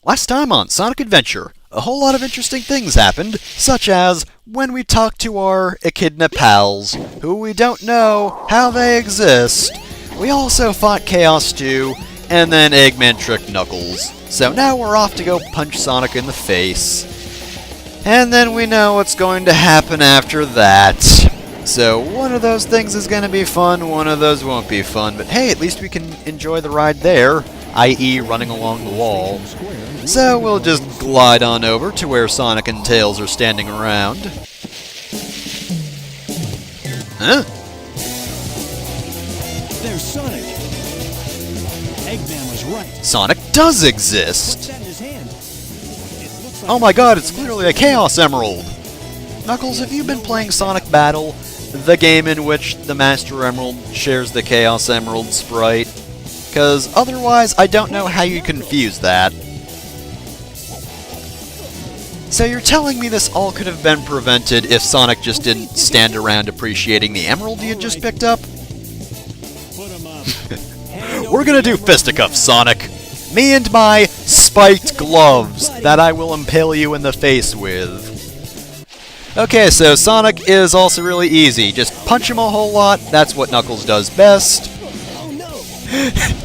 Last time on Sonic Adventure, a whole lot of interesting things happened, such as when we talked to our Echidna pals, who we don't know how they exist. We also fought Chaos Stew, and then Eggman tricked Knuckles. So now we're off to go punch Sonic in the face. And then we know what's going to happen after that. So one of those things is going to be fun, one of those won't be fun, but hey, at least we can enjoy the ride there, i.e. running along the wall. So we'll just glide on over to where Sonic and Tails are standing around. Huh? There's Sonic. Eggman was right. Sonic does exist! What's that in his hand? It looks like Oh my god, it's clearly a Chaos Emerald! Knuckles, have you been playing Sonic Battle, the game in which the Master Emerald shares the Chaos Emerald sprite? Because otherwise, I don't know how you confuse that. So you're telling me this all could have been prevented if Sonic just didn't stand around appreciating the emerald he had just picked up? put him up. We're gonna do fisticuffs, Sonic! Me and my spiked gloves that I will impale you in the face with. Okay, so Sonic is also really easy. Just punch him a whole lot, that's what Knuckles does best. Oh no!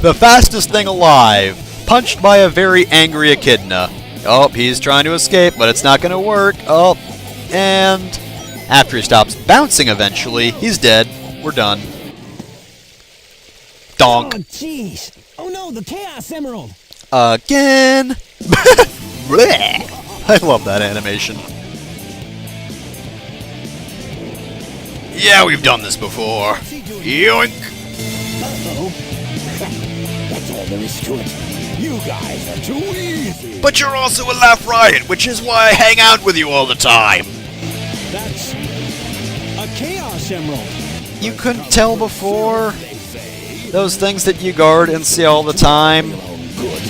The fastest thing alive, punched by a very angry Echidna. Oh, he's trying to escape, but it's not gonna work. Oh, and after he stops bouncing eventually, he's dead. We're done. Oh Donk. jeez! Oh no, the Chaos Emerald! Again! Blech. I love that animation. Yeah, we've done this before. Yoink! Uh-oh. That's all there is to it. You guys are too easy. But you're also a Laugh Riot, which is why I hang out with you all the time. That's a Chaos Emerald. You couldn't tell before? Those things that you guard and see all the time? Good.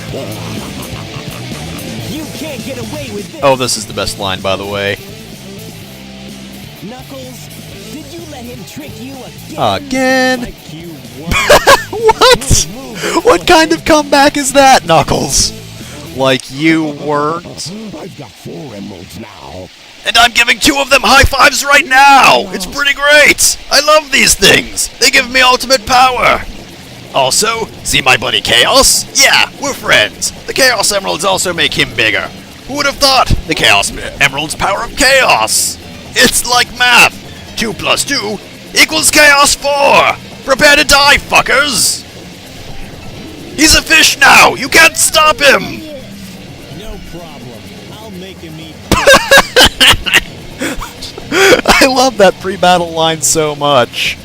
You can't get away with this. Oh, this is the best line, by the way. Knuckles, did you let him trick you again? Again? Like you What? What kind of comeback is that, Knuckles? Like you weren't? I've got 4 emeralds now. And I'm giving 2 of them high fives right now! It's pretty great! I love these things! They give me ultimate power! Also, see my buddy Chaos? Yeah, we're friends! The Chaos Emeralds also make him bigger. Who would have thought? The Chaos Emeralds power up Chaos! It's like math! 2 plus 2 equals Chaos 4! Prepare to die, fuckers! He's a fish now! You can't stop him! No problem. I'll make him eat. I love that pre-battle line so much.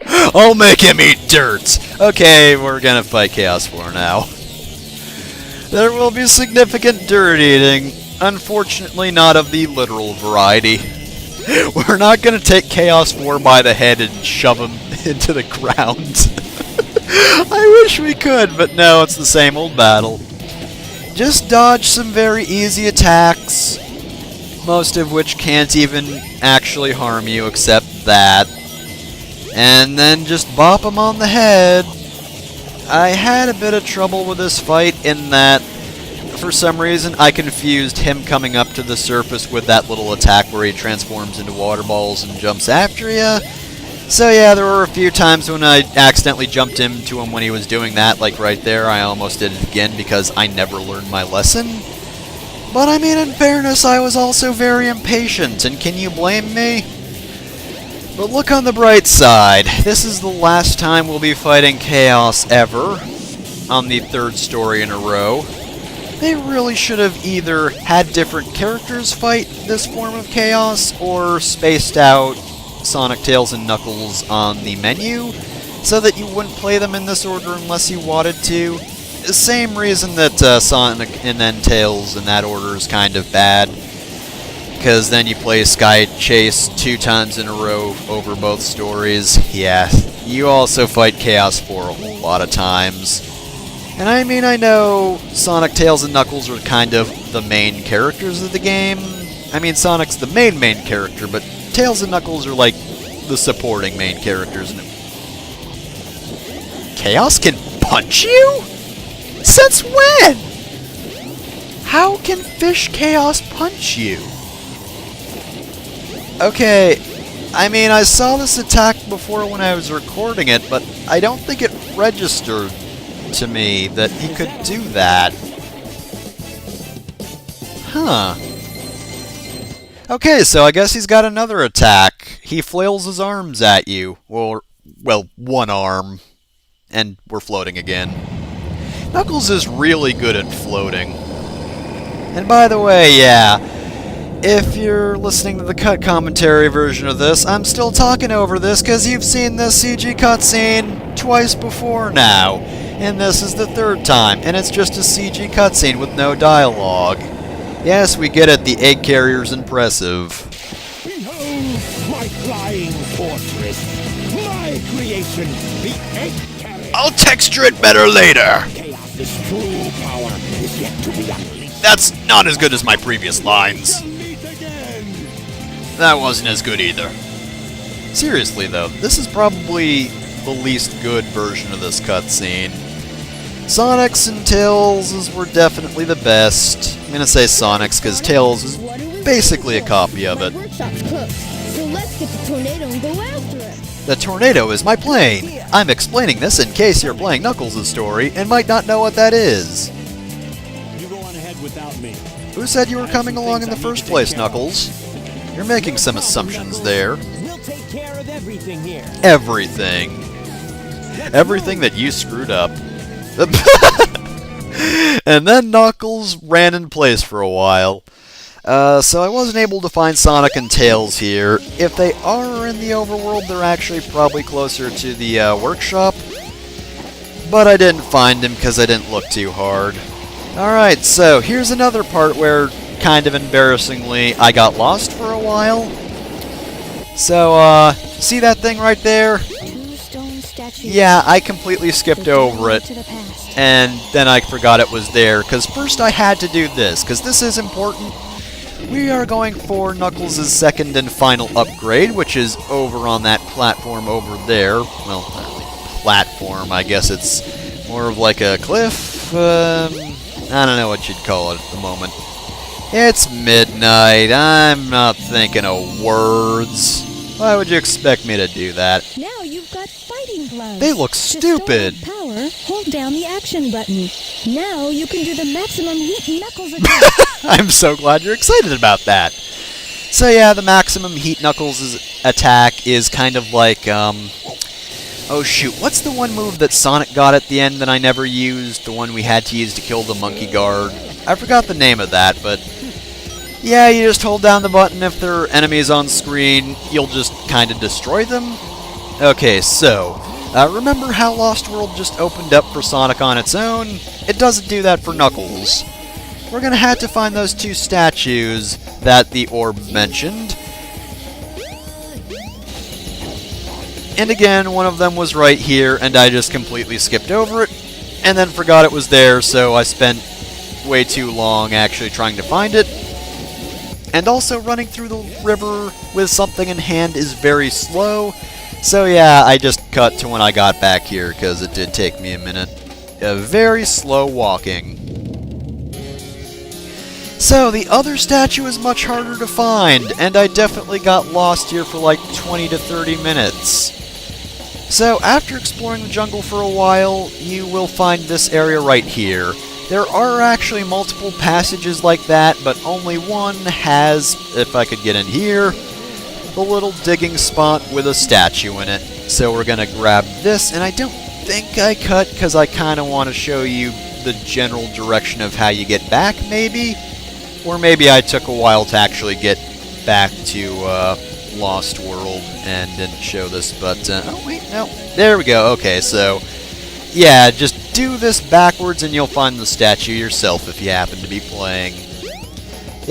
I'll make him eat dirt! Okay, we're gonna fight Chaos 4 now. There will be significant dirt eating. Unfortunately, not of the literal variety. We're not gonna take Chaos 4 by the head and shove him into the ground. I wish we could, but no, it's the same old battle. Just dodge some very easy attacks, most of which can't even actually harm you except that. And then just bop him on the head. I had a bit of trouble with this fight in that, for some reason, I confused him coming up to the surface with that little attack where he transforms into water balls and jumps after you. So yeah, there were a few times when I accidentally jumped into him when he was doing that, like right there. I almost did it again because I never learned my lesson. But I mean, in fairness, I was also very impatient, and can you blame me? But look on the bright side. This is the last time we'll be fighting Chaos ever, on the 3rd story in a row. They really should have either had different characters fight this form of Chaos, or spaced out Sonic, Tails, and Knuckles on the menu, so that you wouldn't play them in this order unless you wanted to. The same reason that Sonic and then Tails in that order is kind of bad, because then you play Sky Chase 2 times in a row over both stories. Yeah, you also fight Chaos 4 a whole lot of times. And I mean, I know Sonic, Tails, and Knuckles are kind of the main characters of the game. I mean, Sonic's the main character, but Tails and Knuckles are like the supporting main characters. Chaos can punch you? Since when? can Fish Chaos punch you? Okay, I mean, I saw this attack before when I was recording it, but I don't think it registered to me that he could do that. Huh. Okay, so I guess he's got another attack. He flails his arms at you. Or, well, one arm. And we're floating again. Knuckles is really good at floating. And by the way, yeah, if you're listening to the cut commentary version of this, I'm still talking over this because you've seen this CG cutscene twice before now. And this is the third time, and it's just a CG cutscene with no dialogue. Yes, we get it, the egg carrier's impressive. Behold my flying fortress, my creation, the egg carrier. I'll texture it better later. Chaos's true power is yet to be unleashed. That's not as good as my previous lines. Meet again. That wasn't as good either. Seriously though, this is probably the least good version of this cutscene. Sonic's and Tails' were definitely the best. I'm gonna say Sonic's because Tails is basically a copy of it. My workshop's cooked, so let's get the tornado and go after it. The tornado is my plane. I'm explaining this in case you're playing Knuckles' story and might not know what that is. You go on ahead without me. Who said you were coming along in the first place, Knuckles? You're making some assumptions there. We'll take care of everything here. Everything. Everything that you screwed up. And then Knuckles ran in place for a while. So I wasn't able to find Sonic and Tails here. If they are in the overworld, they're actually probably closer to the workshop. But I didn't find him because I didn't look too hard. Alright, so here's another part where, kind of embarrassingly, I got lost for a while. So, see that thing right there? Two stone statues. Yeah, I completely skipped over it. To the past. And then I forgot it was there, because first I had to do this, because this is important. We are going for Knuckles' second and final upgrade, which is over on that platform over there. Well, not really platform, I guess it's more of like a cliff. I don't know what you'd call it at the moment. It's midnight, I'm not thinking of words. Why would you expect me to do that? Now you've got fighting gloves. They look To stupid. store power, hold down the action button. Now you can do the maximum heat Knuckles attack. I'm so glad you're excited about that. So yeah, the maximum heat Knuckles' attack is kind of like, oh shoot, what's the one move that Sonic got at the end that I never used? The one we had to use to kill the monkey guard? I forgot the name of that, but yeah, you just hold down the button if there are enemies on screen, you'll just kind of destroy them. Okay, so, remember how Lost World just opened up for Sonic on its own? It doesn't do that for Knuckles. We're gonna have to find those two statues that the orb mentioned. And again, one of them was right here, and I just completely skipped over it, and then forgot it was there, so I spent way too long actually trying to find it. And also, running through the river with something in hand is very slow, so yeah, I just cut to when I got back here, because it did take me a minute. Very slow walking. So, the other statue is much harder to find, and I definitely got lost here for like 20 to 30 minutes. So, after exploring the jungle for a while, you will find this area right here. There are actually multiple passages like that, but only one has, if I could get in here, the little digging spot with a statue in it. So we're gonna grab this, and I don't think I cut, because I kind of want to show you the general direction of how you get back, maybe? Or maybe I took a while to actually get back to Lost World and didn't show this, but, oh wait, no, there we go, okay, so, yeah, just do this backwards and you'll find the statue yourself if you happen to be playing.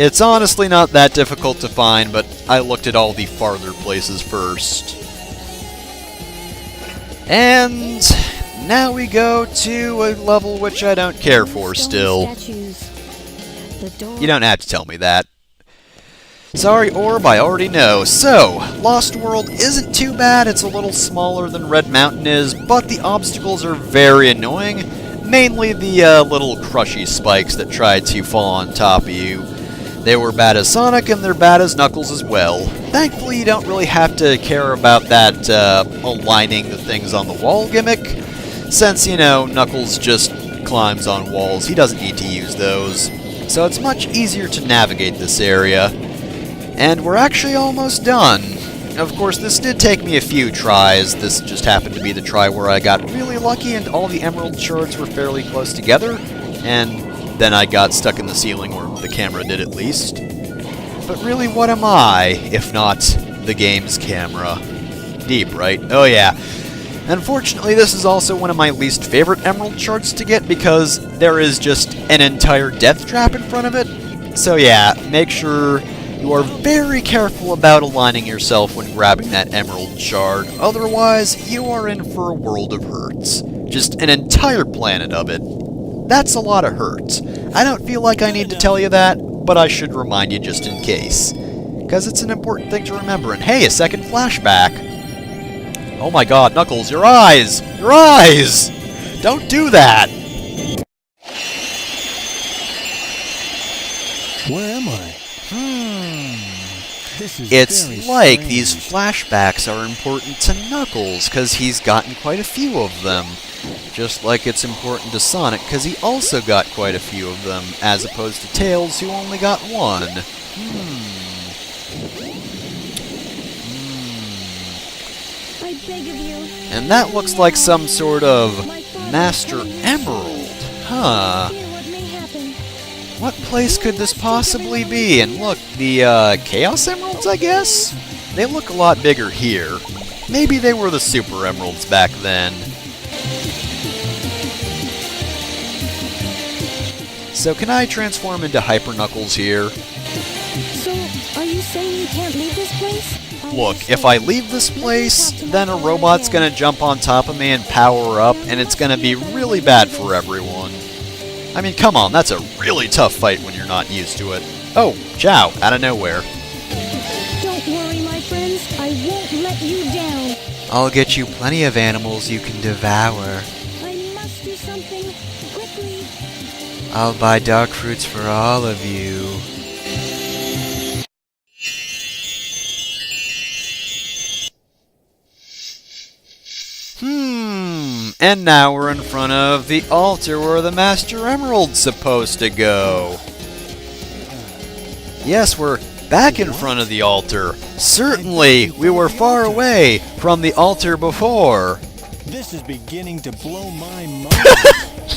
It's honestly not that difficult to find, but I looked at all the farther places first. And now we go to a level which I don't care for still. You don't have to tell me that. Sorry, Orb, I already know. So, Lost World isn't too bad. It's a little smaller than Red Mountain is, but the obstacles are very annoying. mainly the little crushy spikes that tried to fall on top of you. They were bad as Sonic, and they're bad as Knuckles as well. Thankfully, you don't really have to care about that aligning the things on the wall gimmick, since, you know, Knuckles just climbs on walls. He doesn't need to use those. So it's much easier to navigate this area. And we're actually almost done. Of course, this did take me a few tries. This just happened to be the try where I got really lucky and all the emerald shards were fairly close together, and then I got stuck in the ceiling, or the camera did at least. But really, what am I, if not the game's camera? Deep, right? Oh yeah. Unfortunately, this is also one of my least favorite emerald shards to get because there is just an entire death trap in front of it. So yeah, make sure you are very careful about aligning yourself when grabbing that emerald shard. Otherwise, you are in for a world of hurts. Just an entire planet of it. That's a lot of hurt. I don't feel like I need to tell you that, but I should remind you just in case. Because it's an important thing to remember. And hey, a second flashback. Oh my god, Knuckles, your eyes! Your eyes! Don't do that! Where am I? This is It's very like strange. these flashbacks are important to Knuckles, because he's gotten quite a few of them. Just like it's important to Sonic, because he also got quite a few of them, as opposed to Tails, who only got one. I beg of you. And that looks like some sort of Master Emerald. Huh. Fear what may happen. What place could this possibly be? And look, the Chaos Emeralds, I guess? They look a lot bigger here. Maybe they were the Super Emeralds back then. So can I transform into Hyper Knuckles here? So, are you saying you can't leave this place? Look, if I leave this place, then a robot's gonna jump on top of me and power up, and it's gonna be really bad for everyone. I mean, come on, that's a really tough fight when you're not used to it. Oh, Chow, out of nowhere. Don't worry, my friends. I won't let you down. I'll get you plenty of animals you can devour. I must do something quickly. I'll buy dark fruits for all of you. And now we're in front of the altar where the Master Emerald's supposed to go. Yes, we're back in front of the altar. Certainly, we were far away from the altar before. This is beginning to blow my mind.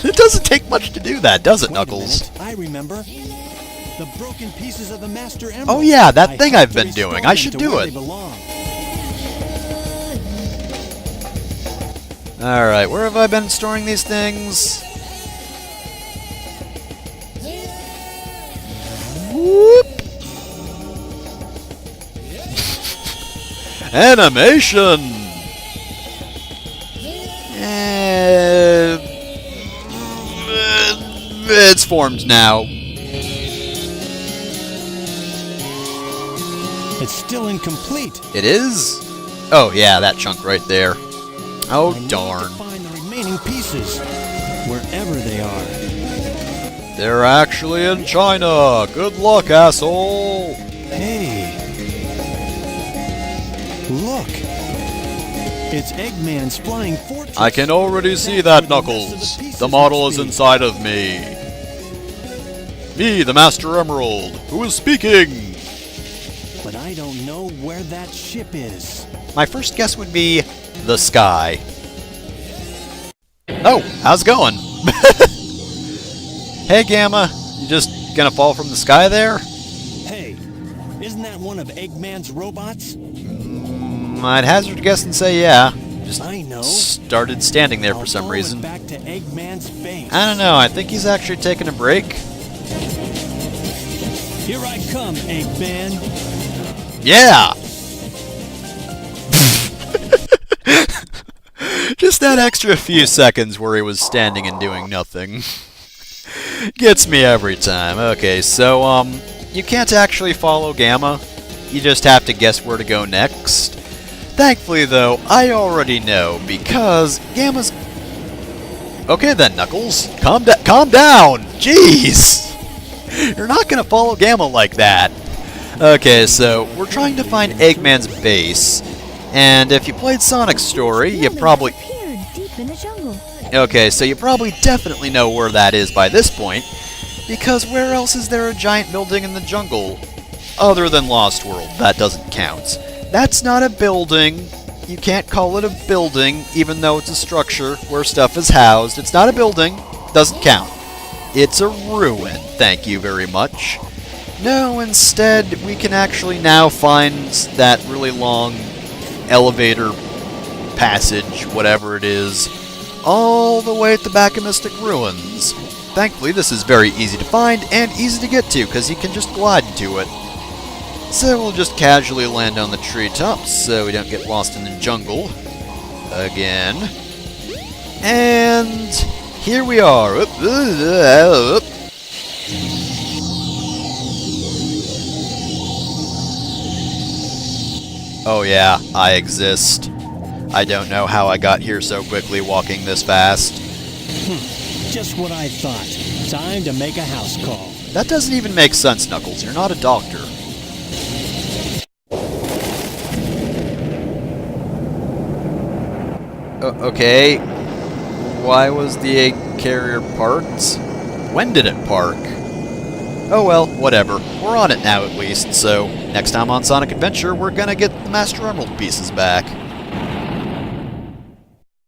It doesn't take much to do that, does it, Wait a Knuckles? minute, I remember. The broken pieces of the Master Emerald. Oh yeah, that thing have I've to been restore doing. I them should to do where it. they belong. Alright, where have I been storing these things? Whoop! Animation! It's formed now. It's still incomplete. It is? Oh yeah, that chunk right there. Oh I need darn. to find the remaining pieces, wherever they are. They're actually in China. Good luck, asshole. Hey, look! It's Eggman's flying fortress. I can already see that, Knuckles. The model is inside of me. Me, the Master Emerald, who is speaking. But I don't know where that ship is. My first guess would be the sky. Oh, how's it going? Hey, Gamma. You just gonna fall from the sky there? Hey, isn't that one of Eggman's robots? I'd hazard a guess and say yeah. Just I know. started standing there for I'll some throw it reason. back to Eggman's base. I don't know. I think he's actually taking a break. Here I come, Eggman. Yeah! Just that extra few seconds where he was standing and doing nothing. Gets me every time. Okay, so, you can't actually follow Gamma. You just have to guess where to go next. Thankfully, though, I already know, because Gamma's... Okay then, Knuckles. Calm down! Jeez! You're not gonna follow Gamma like that. Okay, so we're trying to find Eggman's base. And if you played Sonic's story, you probably... Disappeared deep in the jungle. Okay, so you probably definitely know where that is by this point. Because where else is there a giant building in the jungle? Other than Lost World, that doesn't count. That's not a building. You can't call it a building, even though it's a structure where stuff is housed. It's not a building. Doesn't count. It's a ruin. Thank you very much. No, instead, we can actually now find that really long elevator passage, whatever it is, all the way at the back of Mystic Ruins. Thankfully, this is very easy to find and easy to get to, because you can just glide into it. So we'll just casually land on the treetops so we don't get lost in the jungle again. And here we are. Oh yeah, I exist. I don't know how I got here so quickly walking this fast. Just what I thought. Time to make a house call. That doesn't even make sense, Knuckles. You're not a doctor. Okay. Why was the egg carrier parked? When did it park? Oh well, whatever. We're on it now at least, so next time on Sonic Adventure, we're gonna get the Master Emerald pieces back.